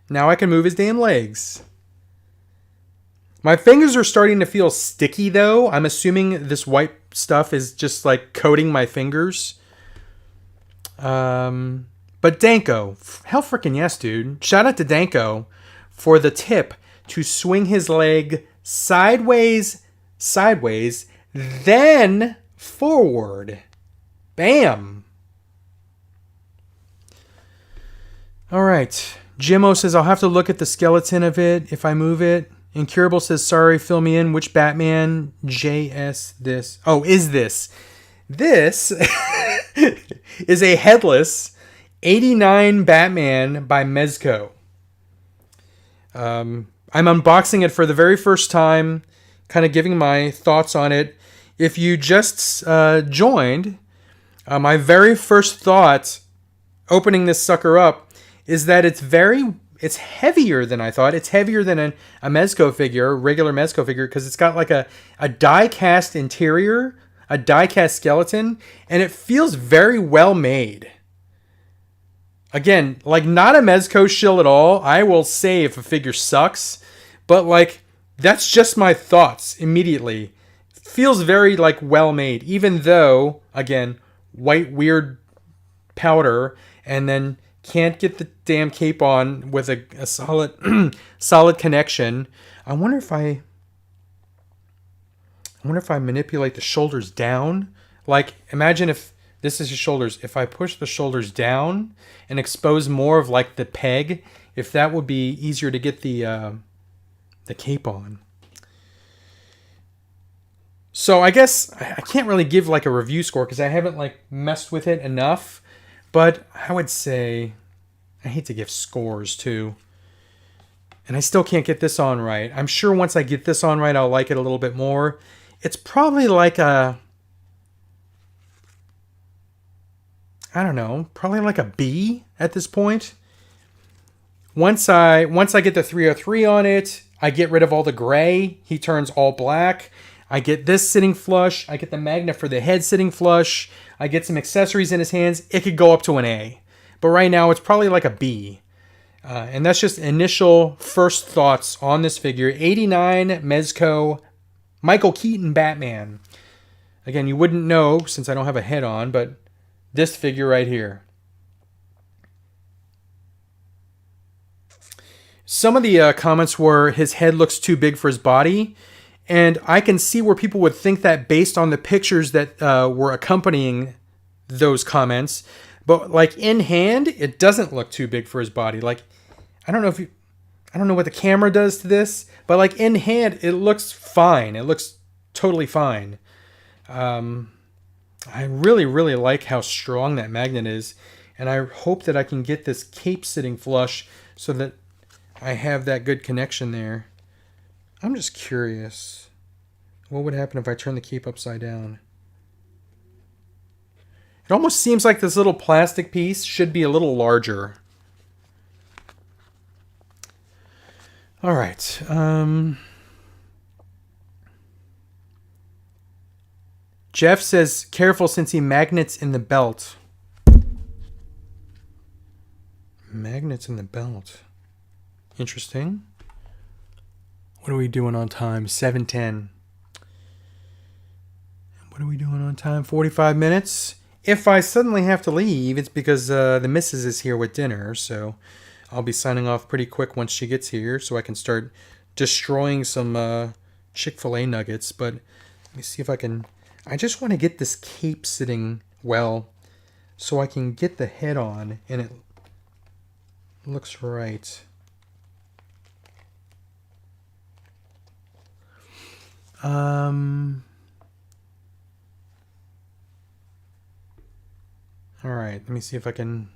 Now I can move his damn legs. My fingers are starting to feel sticky though. I'm assuming this white stuff is just like coating my fingers. But Danko, hell freaking yes, dude. Shout out to Danko for the tip to swing his leg sideways, then forward. Bam. All right. Jimmo says, I'll have to look at the skeleton of it if I move it. Incurable says, sorry, fill me in. Which Batman JS this? Oh, is this? This is a headless 89 Batman by Mezco. I'm unboxing it for the very first time, kind of giving my thoughts on it. If you just joined, my very first thought opening this sucker up is that it's heavier than I thought. It's heavier than a Mezco figure, regular Mezco figure, because it's got like a die-cast interior, a die-cast skeleton, and it feels very well made. Again, like not a Mezco shill at all. I will say if a figure sucks, but like that's just my thoughts immediately. Feels very like well made, even though, again, white weird powder, and then can't get the damn cape on with a solid solid connection. I wonder if I manipulate the shoulders down. Like imagine if this is his shoulders. If I push the shoulders down and expose more of like the peg, if that would be easier to get the cape on. So I guess I can't really give like a review score because I haven't like messed with it enough. But I would say, I hate to give scores too. And I still can't get this on right. I'm sure once I get this on right, I'll like it a little bit more. It's probably like a, I don't know, probably like a B at this point. Once I get the 303 on it, I get rid of all the gray. He turns all black. I get this sitting flush. I get the magnet for the head sitting flush. I get some accessories in his hands. It could go up to an A. But right now, it's probably like a B. And that's just initial first thoughts on this figure. 89 Mezco Michael Keaton Batman. Again, you wouldn't know since I don't have a head on, but this figure right here. Some of the comments were his head looks too big for his body. And I can see where people would think that based on the pictures that were accompanying those comments. But like in hand, it doesn't look too big for his body. Like, I don't know what the camera does to this, but like in hand, it looks fine. It looks totally fine. I really, really like how strong that magnet is. And I hope that I can get this cape sitting flush so that I have that good connection there. I'm just curious. What would happen if I turn the cape upside down? It almost seems like this little plastic piece should be a little larger. All right. Jeff says, careful since he magnets in the belt. Magnets in the belt. Interesting. What are we doing on time? 7:10. What are we doing on time? 45 minutes. If I suddenly have to leave, it's because the missus is here with dinner, so I'll be signing off pretty quick once she gets here so I can start destroying some Chick-fil-A nuggets. But let me see if I can... I just want to get this cape sitting well so I can get the head on and it looks right. All right, let me see if I can...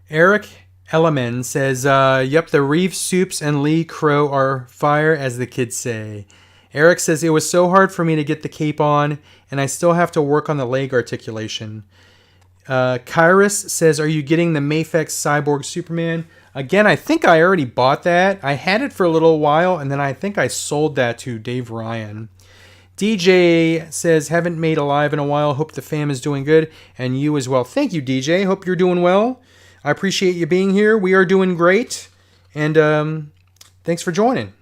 Eric Elliman says, yep, the Reeve Soups and Lee Crow are fire, as the kids say. Eric says, it was so hard for me to get the cape on, and I still have to work on the leg articulation. Kairos says, are you getting the Mafex Cyborg Superman? Again, I think I already bought that. I had it for a little while, and then I think I sold that to Dave Ryan. DJ says, haven't made a live in a while. Hope the fam is doing good, and you as well. Thank you, DJ. Hope you're doing well. I appreciate you being here. We are doing great. And thanks for joining.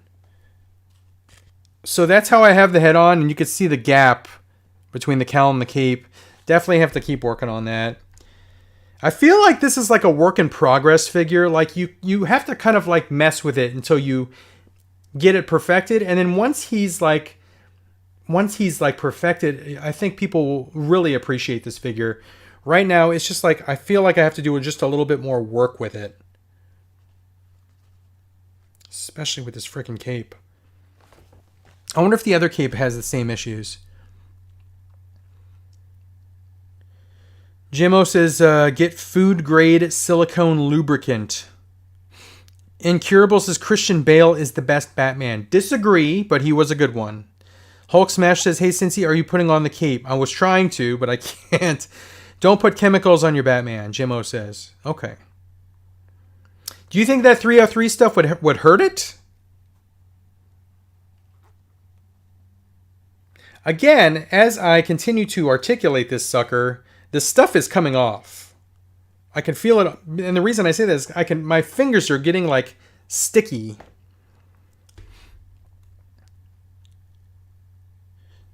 So that's how I have the head on. And you can see the gap between the cowl and the cape. Definitely have to keep working on that. I feel like this is like a work in progress figure. Like you have to kind of like mess with it until you get it perfected. And then once he's like perfected, I think people will really appreciate this figure. Right now, it's just like, I feel like I have to do just a little bit more work with it. Especially with this freaking cape. I wonder if the other cape has the same issues. Jimmo says, get food grade silicone lubricant. Incurable says, Christian Bale is the best Batman. Disagree, but he was a good one. Hulk Smash says, hey Cincy, are you putting on the cape? I was trying to, but I can't. Don't put chemicals on your Batman, Jimmo says. Okay. Do you think that 303 stuff would hurt it? Again, as I continue to articulate this sucker, the stuff is coming off. I can feel it, and the reason I say this, my fingers are getting like sticky.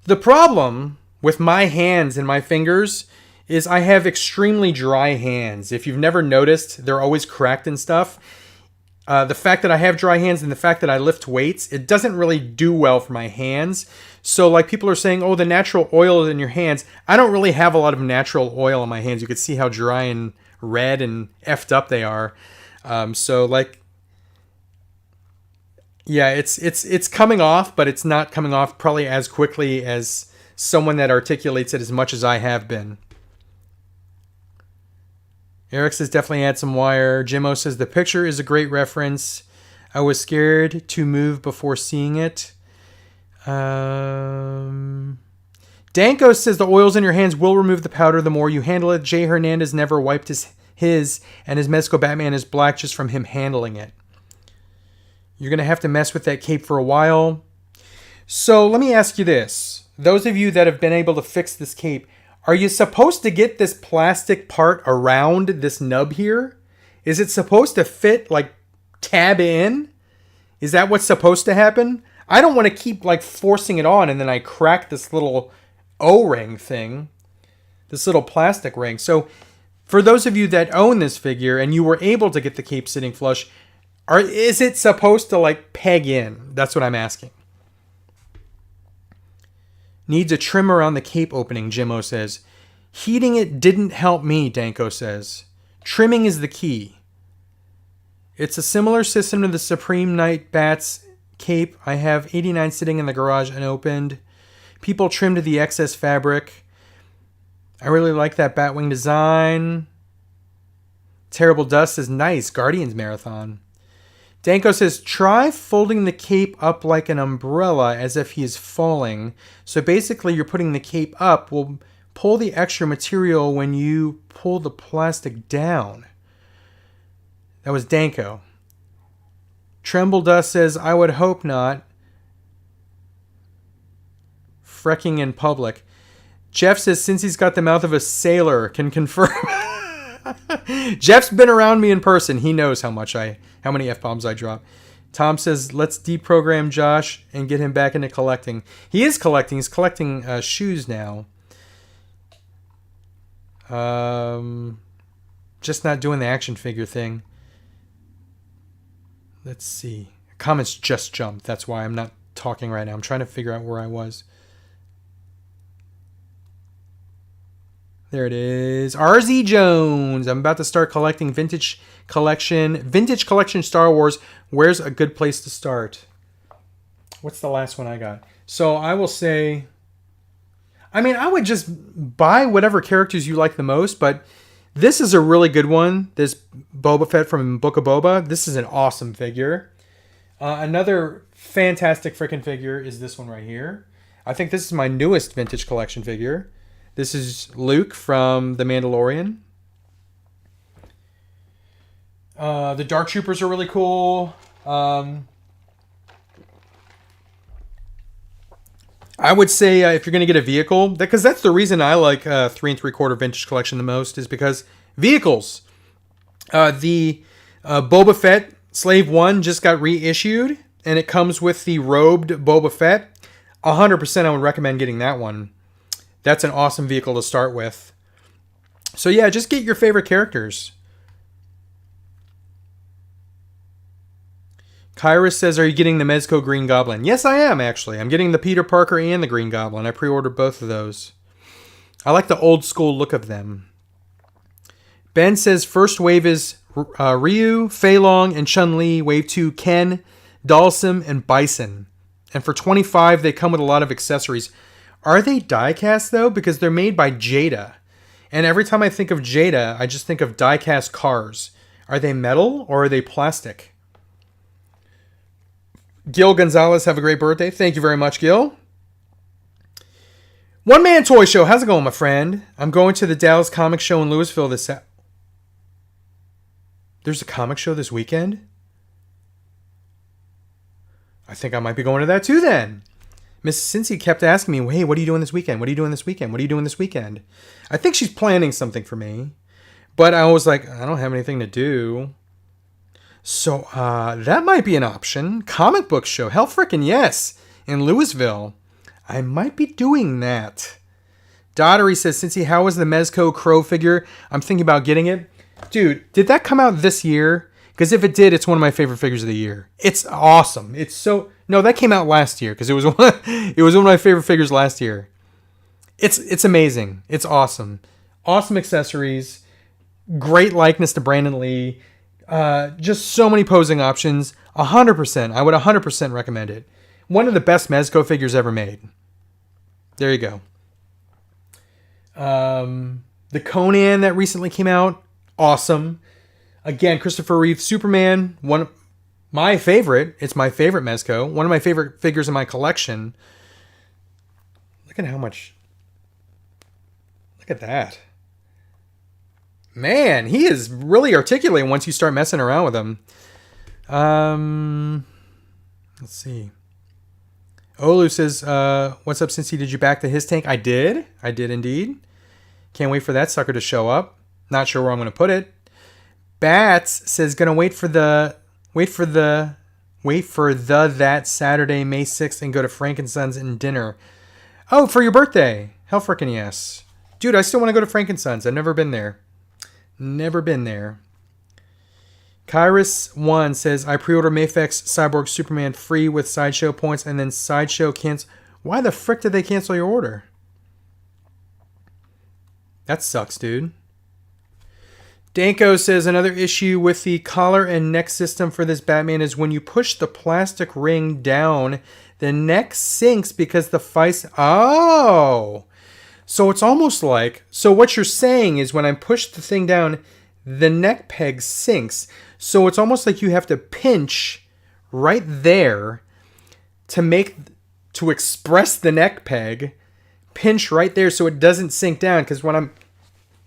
The problem with my hands and my fingers is I have extremely dry hands. If you've never noticed, they're always cracked and stuff. The fact that I have dry hands and the fact that I lift weights, it doesn't really do well for my hands. So like people are saying, oh, the natural oil in your hands. I don't really have a lot of natural oil in my hands. You can see how dry and red and effed up they are. So like, yeah, it's coming off, but it's not coming off probably as quickly as someone that articulates it as much as I have been. Eric says, definitely add some wire. Jimmo says, the picture is a great reference. I was scared to move before seeing it. Danko says, the oils in your hands will remove the powder the more you handle it. Jay Hernandez never wiped his and his Mezco Batman is black just from him handling it. You're going to have to mess with that cape for a while. So let me ask you this. Those of you that have been able to fix this cape, are you supposed to get this plastic part around this nub here? Is it supposed to fit, like, tab in? Is that what's supposed to happen? I don't want to keep, like, forcing it on and then I crack this little O-ring thing. This little plastic ring. So, for those of you that own this figure and you were able to get the cape sitting flush, is it supposed to, like, peg in? That's what I'm asking. Needs a trim around the cape opening, Jimmo says. Heating it didn't help me, Danko says. Trimming is the key. It's a similar system to the Supreme Knight Bats cape. I have 89 sitting in the garage unopened. People trimmed the excess fabric. I really like that Batwing design. Terrible Dust is nice. Guardians Marathon. Danko says, try folding the cape up like an umbrella as if he is falling. So basically you're putting the cape up. Will pull the extra material when you pull the plastic down. That was Danko. Tremble Dust says, I would hope not. Frecking in public. Jeff says, since he's got the mouth of a sailor, can confirm. Jeff's been around me in person. He knows how many F-bombs I drop. Tom says, let's deprogram Josh and get him back into collecting. He is collecting. He's collecting shoes now. Just not doing the action figure thing. Let's see. Comments just jumped. That's why I'm not talking right now. I'm trying to figure out where I was. There it is. RZ Jones. I'm about to start collecting Vintage Collection Star Wars. Where's a good place to start? What's the last one I got? So I will say, I would just buy whatever characters you like the most, but this is a really good one. This Boba Fett from Book of Boba. This is an awesome figure. Another fantastic freaking figure is this one right here. I think this is my newest Vintage Collection figure. This is Luke from The Mandalorian. The Dark Troopers are really cool. I would say if you're going to get a vehicle, because that's the reason I like 3 3/4 Vintage Collection the most, is because vehicles. The Boba Fett Slave 1 just got reissued, and it comes with the robed Boba Fett. 100% I would recommend getting that one. That's an awesome vehicle to start with. So yeah, just get your favorite characters. Kyrus says, are you getting the Mezco Green Goblin? Yes, I am, actually. I'm getting the Peter Parker and the Green Goblin. I pre-ordered both of those. I like the old school look of them. Ben says, first wave is Ryu, Fei Long, and Chun-Li. Wave 2, Ken, Dalsim, and Bison. And for $25, they come with a lot of accessories. Are they die-cast, though? Because they're made by Jada. And every time I think of Jada, I just think of die-cast cars. Are they metal or are they plastic? Gil Gonzalez, have a great birthday. Thank you very much, Gil. One Man Toy Show. How's it going, my friend? I'm going to the Dallas Comic Show in Louisville this There's a comic show this weekend? I think I might be going to that too then. Miss Cincy kept asking me, hey, what are you doing this weekend? What are you doing this weekend? What are you doing this weekend? I think she's planning something for me. But I was like, I don't have anything to do. So that might be an option. Comic book show. Hell frickin' yes. In Louisville. I might be doing that. Dottery says, Cincy, how was the Mezco Crow figure? I'm thinking about getting it. Dude, did that come out this year? Because if it did, it's one of my favorite figures of the year. It's awesome. It's so... No, that came out last year because it was one of my favorite figures last year. It's amazing. It's awesome. Awesome accessories. Great likeness to Brandon Lee. Just so many posing options. 100%. I would 100% recommend it. One of the best Mezco figures ever made. There you go. The Conan that recently came out. Awesome. Again, Christopher Reeve Superman. One of my favorite. It's my favorite Mezco. One of my favorite figures in my collection. Look at how much. Look at that. Man, he is really articulate once you start messing around with him. Let's see. Olu says, what's up, Cincy? Did you back the His Tank? I did. I did indeed. Can't wait for that sucker to show up. Not sure where I'm going to put it. Bats says, gonna wait for that Saturday, May 6th and go to Frankensons and dinner. Oh, for your birthday. Hell frickin' yes. Dude, I still want to go to Frankensons. I've never been there. Never been there. Kyrus1 says, I pre-order Mafex Cyborg Superman free with Sideshow points and then Sideshow cancel. Why the frick did they cancel your order? That sucks, dude. Danko says, another issue with the collar and neck system for this Batman is when you push the plastic ring down, the neck sinks because the face... Oh! So it's almost like... So what you're saying is when I push the thing down, the neck peg sinks. So it's almost like you have to pinch right there to express the neck peg. Pinch right there so it doesn't sink down, because and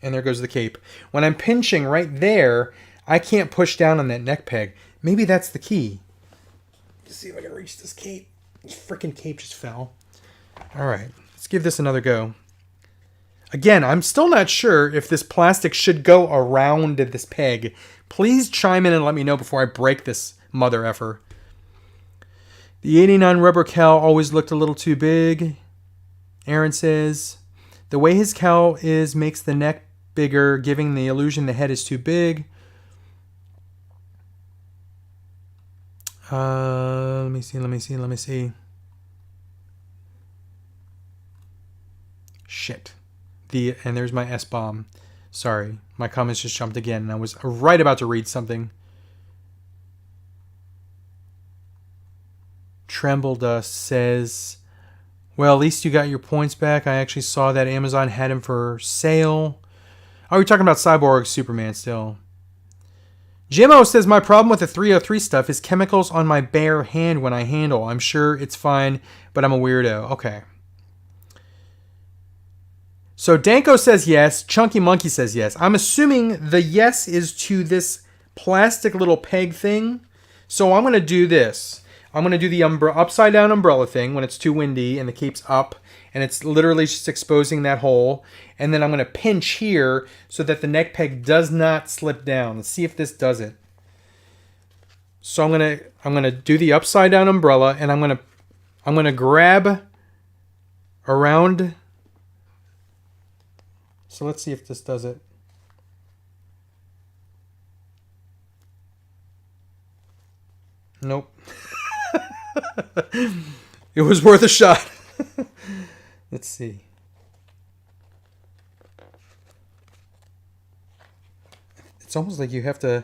there goes the cape. When I'm pinching right there, I can't push down on that neck peg. Maybe that's the key. Let's see if I can reach this cape. This freaking cape just fell. All right, let's give this another go. Again, I'm still not sure if this plastic should go around this peg. Please chime in and let me know before I break this mother effer. The 89 rubber cowl always looked a little too big. Aaron says, the way his cowl is makes the neck bigger, giving the illusion the head is too big. Let me see. Shit. And there's my S-bomb. Sorry, my comments just jumped again, and I was right about to read something. Tremble Dust says, well, at least you got your points back. I actually saw that Amazon had him for sale. Oh, we're talking about Cyborg Superman still. Jimmo says, my problem with the 303 stuff is chemicals on my bare hand when I handle. I'm sure it's fine, but I'm a weirdo. Okay. So Danko says yes. Chunky Monkey says yes. I'm assuming the yes is to this plastic little peg thing. So I'm going to do this. I'm going to do the upside down umbrella thing when it's too windy and the cape's up and it's literally just exposing that hole. And then I'm going to pinch here so that the neck peg does not slip down. Let's see if this does it. So I'm going to do the upside down umbrella, and I'm going to grab around. So let's see if this does it. Nope. It was worth a shot. Let's see. It's almost like you have to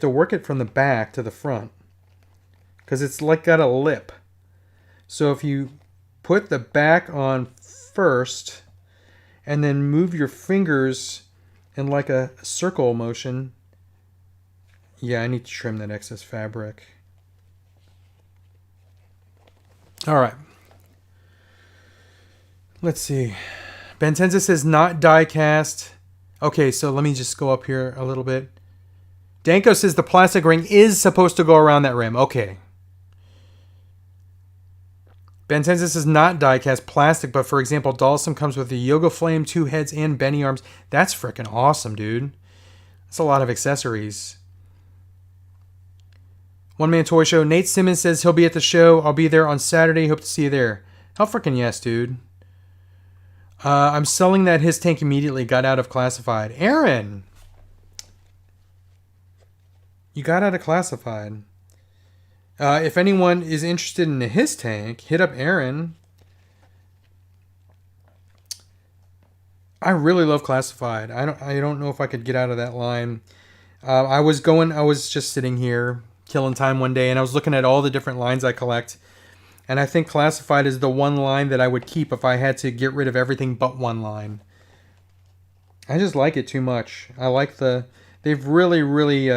work it from the back to the front, because it's like got a lip. So if you put the back on first and then move your fingers in like a circle motion. Yeah, I need to trim that excess fabric. All right. Let's see. Bentenza says not die cast. Okay, so let me just go up here a little bit. Danko says the plastic ring is supposed to go around that rim. Okay. Bentenza says not die cast plastic, but for example, Dalsum comes with a yoga flame, 2 heads, and Benny arms. That's freaking awesome, dude. That's a lot of accessories. One Man Toy Show. Nate Simmons says he'll be at the show. I'll be there on Saturday. Hope to see you there. Hell freaking yes, dude. I'm selling that his tank immediately. Got out of classified. Aaron! You got out of classified. If anyone is interested in his tank, hit up Aaron. I really love classified. I don't know if I could get out of that line. I was just sitting here killing time one day, and I was looking at all the different lines I collect. And I think classified is the one line that I would keep if I had to get rid of everything but one line. I just like it too much. I like they've really, really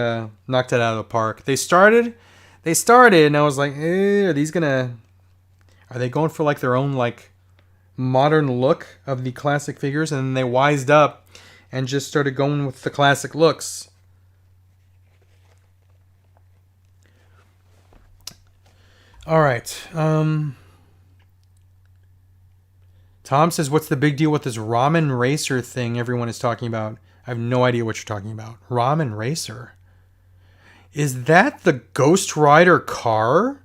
knocked it out of the park. They started, and I was like, are they going for like their own like modern look of the classic figures? And then they wised up and just started going with the classic looks. All right. Tom says, what's the big deal with this Ramen Racer thing everyone is talking about? I have no idea what you're talking about. Ramen Racer? Is that the Ghost Rider car?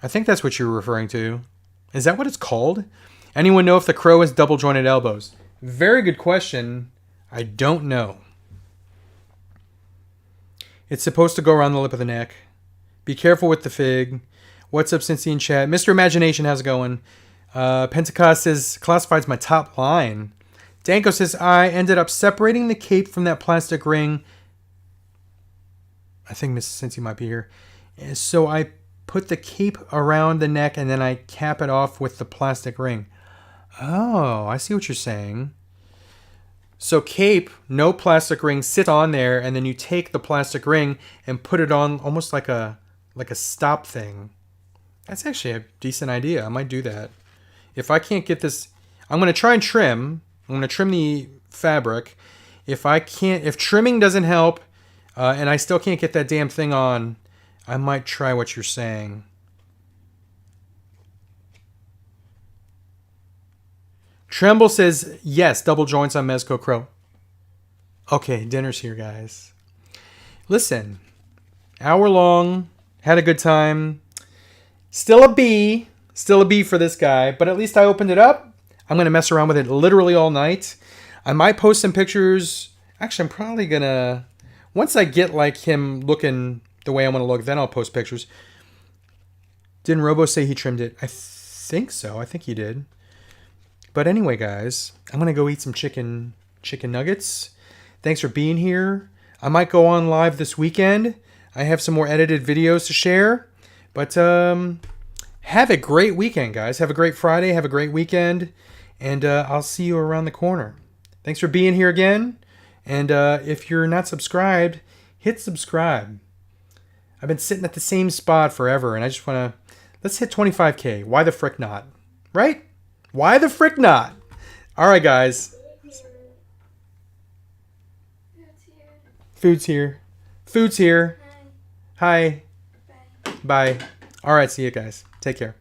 I think that's what you're referring to. Is that what it's called? Anyone know if the Crow has double jointed elbows? Very good question. I don't know. It's supposed to go around the lip of the neck. Be careful with the fig. What's up, Cincy in chat? Mr. Imagination, how's it going? Pentecost says, classified's my top line. Danko says, I ended up separating the cape from that plastic ring. I think Mrs. Cincy might be here. So I put the cape around the neck and then I cap it off with the plastic ring. Oh, I see what you're saying. So cape, no plastic ring, sit on there, and then you take the plastic ring and put it on almost like a stop thing. That's actually a decent idea. I might do that. If I can't get this, I'm going to try and trim. I'm going to trim the fabric. If trimming doesn't help, and I still can't get that damn thing on, I might try what you're saying. Tremble says, yes, double joints on Mezco Crow. Okay, dinner's here, guys. Listen, hour long, had a good time. Still a B for this guy, but at least I opened it up. I'm going to mess around with it literally all night. I might post some pictures. Actually, I'm probably going to, once I get like him looking the way I want to look, then I'll post pictures. Didn't Robo say he trimmed it? I think so. I think he did. But anyway, guys, I'm going to go eat some chicken nuggets. Thanks for being here. I might go on live this weekend. I have some more edited videos to share. But have a great weekend, guys. Have a great Friday. Have a great weekend. And I'll see you around the corner. Thanks for being here again. And if you're not subscribed, hit subscribe. I've been sitting at the same spot forever, and I just want to... Let's hit 25K. Why the frick not? Right? Why the frick not? All right, guys. Food's here. Food's here. Hi. Bye. All right, see you guys. Take care.